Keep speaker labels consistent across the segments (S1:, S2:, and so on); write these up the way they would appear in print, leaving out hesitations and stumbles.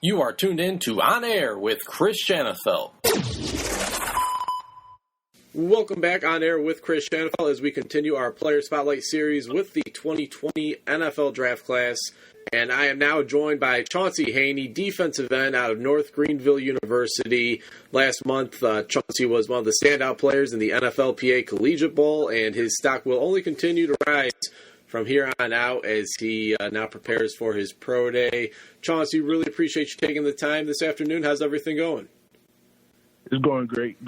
S1: You are tuned in to On Air with Chris Shanafelt. Welcome back On Air with Chris Shanafelt as we continue our Player Spotlight series with the 2020 NFL Draft Class. And I am now joined by Chauncy Haney, defensive end out of North Greenville University. Last month, Chauncy was one of the standout players in the NFLPA Collegiate Bowl, and his stock will only continue to rise from here on out as he now prepares for his pro day. Chauncy, really appreciate you taking the time this afternoon. How's everything going?
S2: It's going great,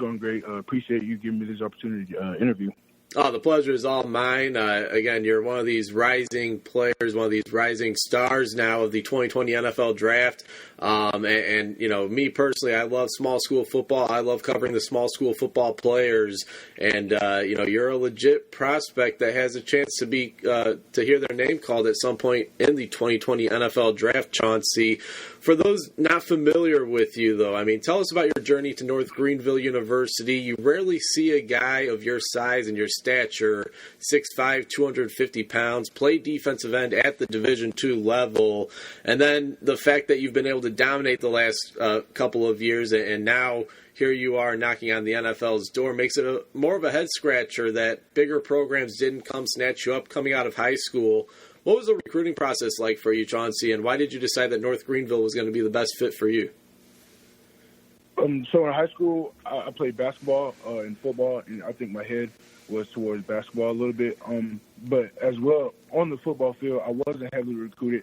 S2: appreciate you giving me this opportunity to interview.
S1: Oh, the pleasure is all mine. Again, you're one of these rising players, one of these rising stars now of the 2020 NFL Draft. And you know, me personally, I love small school football. I love covering the small school football players. And, you know, you're a legit prospect that has a chance to be to hear their name called at some point in the 2020 NFL Draft, Chauncy. For those not familiar with you, though, I mean, tell us about your journey to North Greenville University. You rarely see a guy of your size and your stature, 6'5", 250 pounds, play defensive end at the Division II level. And then the fact that you've been able to dominate the last couple of years, and now here you are knocking on the NFL's door, makes it more of a head-scratcher that bigger programs didn't come snatch you up coming out of high school. What was the recruiting process like for you, Chauncy, and why did you decide that North Greenville was going to be the best fit for you?
S2: So in high school, I played basketball and football, and I think my head was towards basketball a little bit. But as well, on the football field, I wasn't heavily recruited.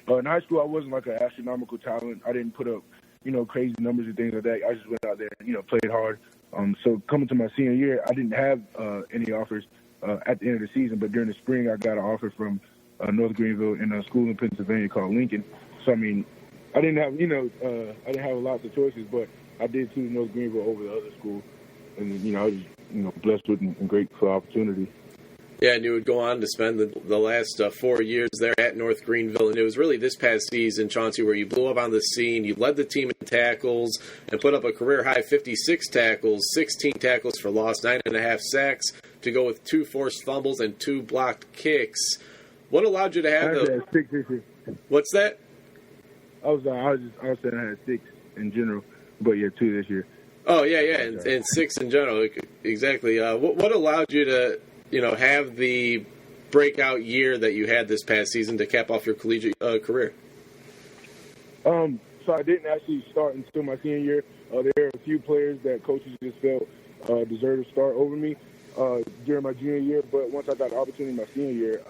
S2: In high school, I wasn't like an astronomical talent. I didn't put up, you know, crazy numbers and things like that. I just went out there and, you know, played hard. So coming to my senior year, I didn't have any offers at the end of the season, but during the spring, I got an offer from North Greenville in a school in Pennsylvania called Lincoln. So, I mean, I didn't have, I didn't have lots of choices, but I did choose North Greenville over the other school. And, you know, I was, blessed with and grateful opportunity.
S1: Yeah, and you would go on to spend the last 4 years there at North Greenville, and it was really this past season, Chauncy, where you blew up on the scene. You led the team in tackles and put up a career-high 56 tackles, 16 tackles for loss, 9.5 sacks, to go with 2 forced fumbles and 2 blocked kicks. What allowed you to have
S2: the 6 this year.
S1: What's that?
S2: I was saying I had 6 in general, but 2 this year.
S1: Oh yeah, and 6 in general, exactly. What allowed you to, have the breakout year that you had this past season to cap off your collegiate career?
S2: So I didn't actually start until my senior year. There are a few players that coaches just felt deserved to start over me during my junior year, but once I got the opportunity in my senior year,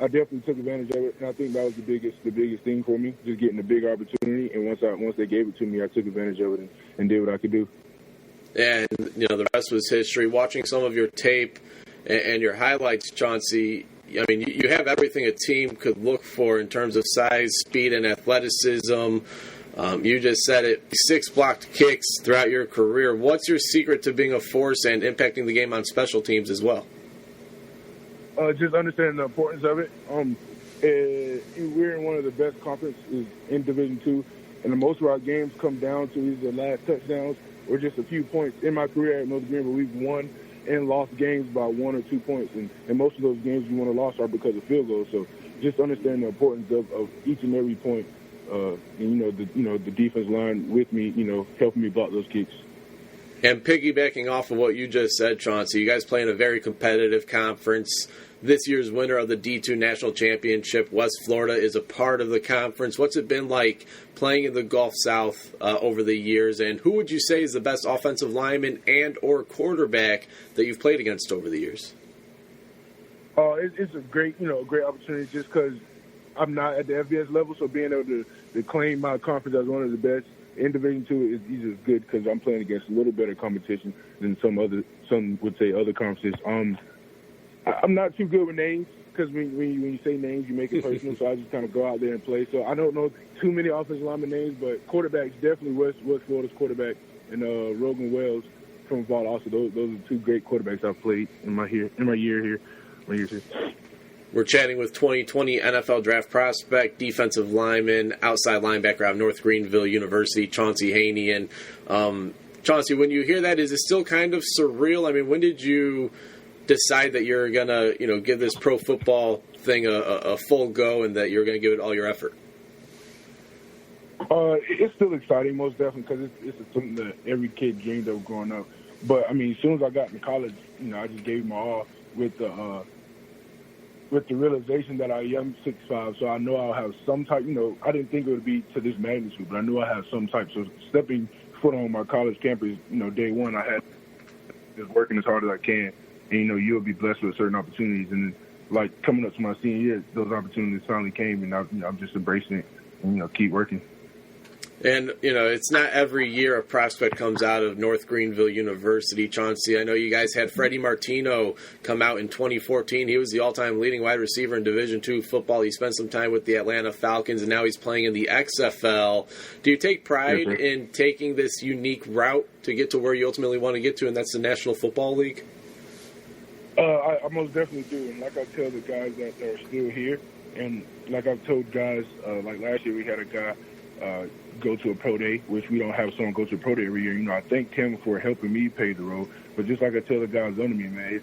S2: I definitely took advantage of it, and I think that was the biggest thing for me, just getting a big opportunity. And once they gave it to me, I took advantage of it and did what I could do.
S1: And the rest was history. Watching some of your tape and your highlights, Chauncy, I mean, you have everything a team could look for in terms of size, speed, and athleticism. You just said it, 6 blocked kicks throughout your career. What's your secret to being a force and impacting the game on special teams as well?
S2: Just understanding the importance of it. We're in one of the best conferences in Division II, and most of our games come down to either the last touchdowns or just a few points. In my career at North Greenville, we've won and lost games by 1 or 2 points, and most of those games we won or lost are because of field goals. So just understanding the importance of each and every point, and the defense line with me, helping me block those kicks.
S1: And piggybacking off of what you just said, Chauncy, you guys play in a very competitive conference. This year's winner of the D2 National Championship, West Florida, is a part of the conference. What's it been like playing in the Gulf South over the years? And who would you say is the best offensive lineman and or quarterback that you've played against over the years?
S2: It's a great opportunity just because I'm not at the FBS level, so being able to claim my conference as one of the best in Division II is just good because I'm playing against a little better competition than some would say other conferences. I'm not too good with names because when you say names, you make it personal, so I just kind of go out there and play. So I don't know too many offensive lineman names, but quarterbacks, definitely West Florida's quarterback and Rogan Wells from Valdosta. Those are 2 great quarterbacks I've played in my year here.
S1: We're chatting with 2020 NFL Draft prospect, defensive lineman, outside linebacker out of North Greenville University, Chauncy Haney. And Chauncy, when you hear that, is it still kind of surreal? I mean, when did you decide that you're going to, give this pro football thing a full go and that you're going to give it all your effort?
S2: It's still exciting, most definitely, because it's something that every kid dreamed of growing up. But I mean, as soon as I got into college, I just gave my all with the realization that I am 6'5", so I know I'll have some type. I didn't think it would be to this magnitude, but I knew I have some type. So stepping foot on my college campus, day one, I had just working as hard as I can, and you'll be blessed with certain opportunities. And then, like coming up to my senior year, those opportunities finally came, and I'm just embracing it and keep working.
S1: And, it's not every year a prospect comes out of North Greenville University, Chauncy. I know you guys had Freddie Martino come out in 2014. He was the all-time leading wide receiver in Division II football. He spent some time with the Atlanta Falcons, and now he's playing in the XFL. Do you take pride in taking this unique route to get to where you ultimately want to get to, and that's the National Football League?
S2: I most definitely do. And like I tell the guys that are still here, and like I've told guys, like last year we had a guy go to a pro day, which we don't have someone go to a pro day every year. I thank him for helping me pay the road. But just like I tell the guys under me, man,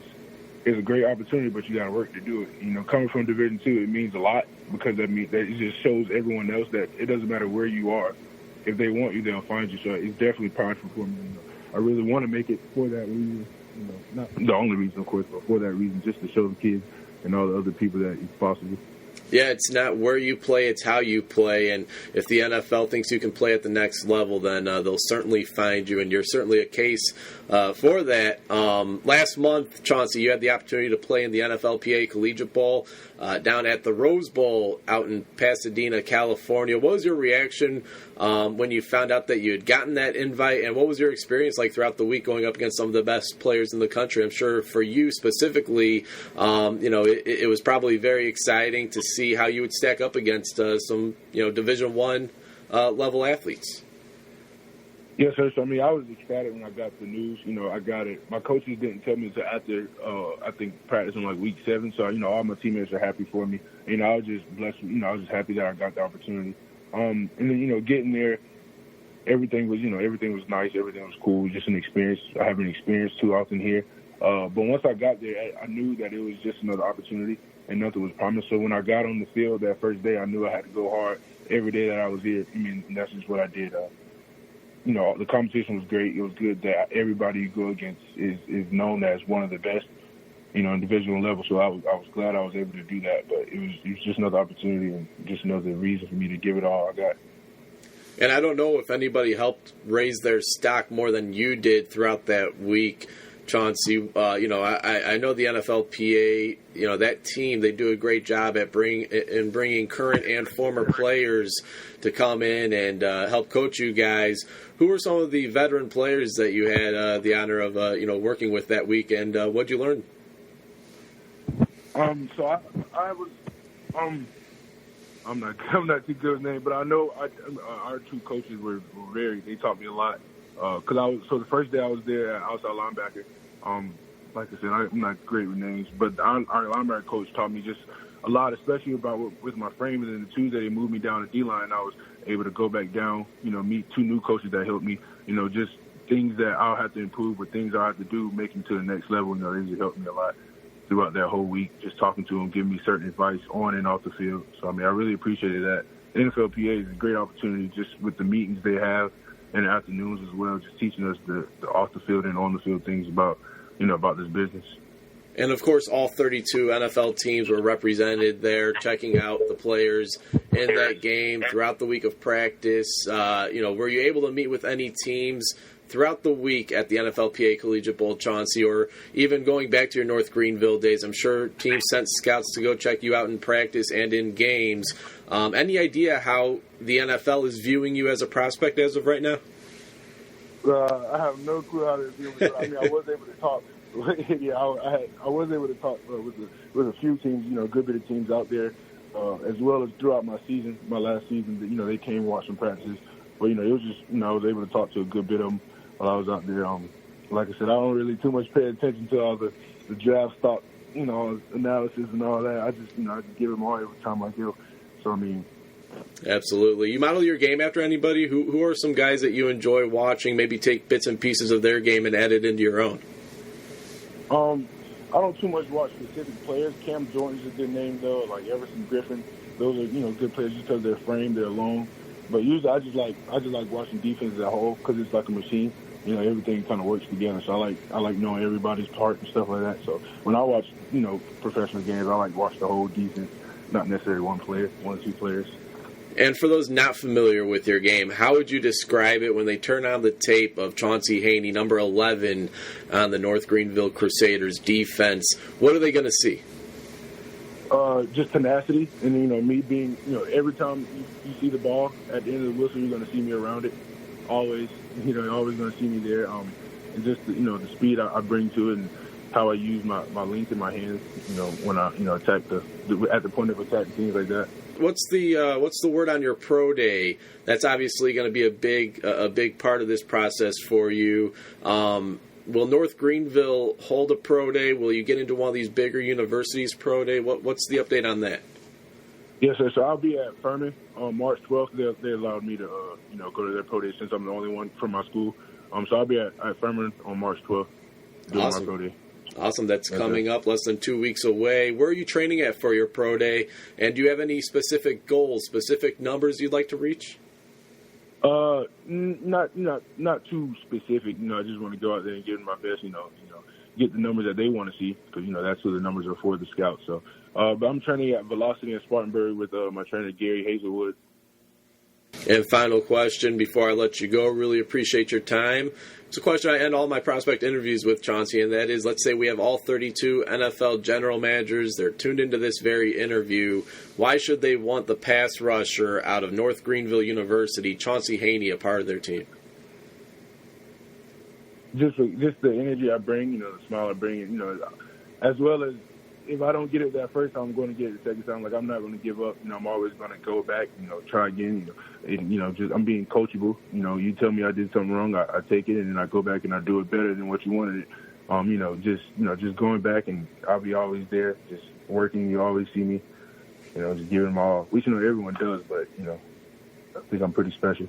S2: it's a great opportunity, but you got to work to do it. Coming from Division II, it means a lot because that it just shows everyone else that it doesn't matter where you are. If they want you, they'll find you. So it's definitely prideful for me. I really want to make it for that reason. Not the only reason, of course, but for that reason, just to show the kids and all the other people that it's possible.
S1: Yeah, it's not where you play, it's how you play. And if the NFL thinks you can play at the next level, then they'll certainly find you. And you're certainly a case for that. Last month, Chauncy, you had the opportunity to play in the NFLPA Collegiate Bowl down at the Rose Bowl out in Pasadena, California. What was your reaction when you found out that you had gotten that invite? And what was your experience like throughout the week going up against some of the best players in the country? I'm sure for you specifically, it was probably very exciting to see how you would stack up against some, Division I level athletes.
S2: Yes, sir. So, I was ecstatic when I got the news. I got it. My coaches didn't tell me until after, I think, practicing like week 7. So, all my teammates are happy for me. I was just blessed. I was just happy that I got the opportunity. And then, getting there, everything was nice. Everything was cool. Just an experience. I haven't experienced too often here. But once I got there, I knew that it was just another opportunity and nothing was promised. So when I got on the field that first day, I knew I had to go hard every day that I was here. And that's just what I did. The competition was great. It was good that everybody you go against is known as one of the best, in divisional level. So I was glad I was able to do that. But it was just another opportunity and just another reason for me to give it all I got.
S1: And I don't know if anybody helped raise their stock more than you did throughout that week, Chauncy. I know the NFLPA, that team, they do a great job at bringing current and former players to come in and help coach you guys. Who were some of the veteran players that you had the honor of, working with that week, and what'd you learn?
S2: So I was, I'm not too good with names, but I know our two coaches were they taught me a lot. So the first day I was there, outside linebacker. Like I said, I'm not great with names, but our linebacker coach taught me just a lot, especially about with my frame. And then the Tuesday they moved me down to D-line. I was able to go back down, meet two new coaches that helped me, just things that I'll have to improve, but things I have to do, make me to the next level. They just helped me a lot throughout that whole week, just talking to them, giving me certain advice on and off the field. So, I really appreciated that. NFLPA is a great opportunity just with the meetings they have in the afternoons as well, just teaching us the off the field and on the field things about this business.
S1: And, of course, all 32 NFL teams were represented there, checking out the players in that game throughout the week of practice. Were you able to meet with any teams throughout the week at the NFLPA Collegiate Bowl, Chauncy, or even going back to your North Greenville days? I'm sure teams sent scouts to go check you out in practice and in games. Any idea how the NFL is viewing you as a prospect as of right now?
S2: I have no clue how to view me. I was able to talk. Yeah, I was able to talk with a few teams, a good bit of teams out there, as well as throughout my last season. They came and watched some practices. But, it was just, I was able to talk to a good bit of them while I was out there. Like I said, I don't really too much pay attention to all the draft stock, analysis and all that. I just give them all every time I go. So,
S1: Absolutely. You model your game after anybody? Who are some guys that you enjoy watching, maybe take bits and pieces of their game and add it into your own?
S2: I don't too much watch specific players. Cam Jordan's a good name, though, like Everson Griffin. Those are, good players just because of their frame, they're long. But usually I just like watching defense as a whole because it's like a machine. Everything kind of works together. So I like knowing everybody's part and stuff like that. So when I watch professional games, I like to watch the whole defense, not necessarily one player, one or two players.
S1: And for those not familiar with your game, how would you describe it when they turn on the tape of Chauncy Haney, number 11, on the North Greenville Crusaders defense? What are they going to see?
S2: Just tenacity, and me being, every time you see the ball at the end of the whistle, you're going to see me around it. Always, you're always going to see me there. And just the speed I bring to it, and how I use my length in my hands. When I attack at the point of attack, things like that.
S1: What's the word on your pro day? That's obviously going to be a big part of this process for you. Will North Greenville hold a pro day? Will you get into one of these bigger universities pro day? What's the update on that?
S2: Yes, sir. So I'll be at Furman on March 12th. They allowed me to go to their pro day since I'm the only one from my school. So I'll be at Furman on March 12th doing my pro day.
S1: Awesome. That's coming up less than 2 weeks away. Where are you training at for your pro day? And do you have any specific goals, specific numbers you'd like to reach?
S2: Not too specific. I just want to go out there and give them my best. Get the numbers that they want to see because that's what the numbers are for, the scouts. So, but I'm training at Velocity in Spartanburg with my trainer Gary Hazelwood.
S1: And final question before I let you go. Really appreciate your time. It's a question I end all my prospect interviews with, Chauncy, and that is, let's say we have all 32 NFL general managers. They're tuned into this very interview. Why should they want the pass rusher out of North Greenville University, Chauncy Haney, a part of their team?
S2: Just the energy I bring, the smile I bring, as well as if I don't get it that first time, I'm going to get it the second time. Like, I'm not going to give up. I'm always going to go back, try again. Just I'm being coachable. You tell me I did something wrong, I take it, and then I go back and I do it better than what you wanted it. Just going back, and I'll be always there, just working. You always see me, just giving them all. Which everyone does, but I think I'm pretty special.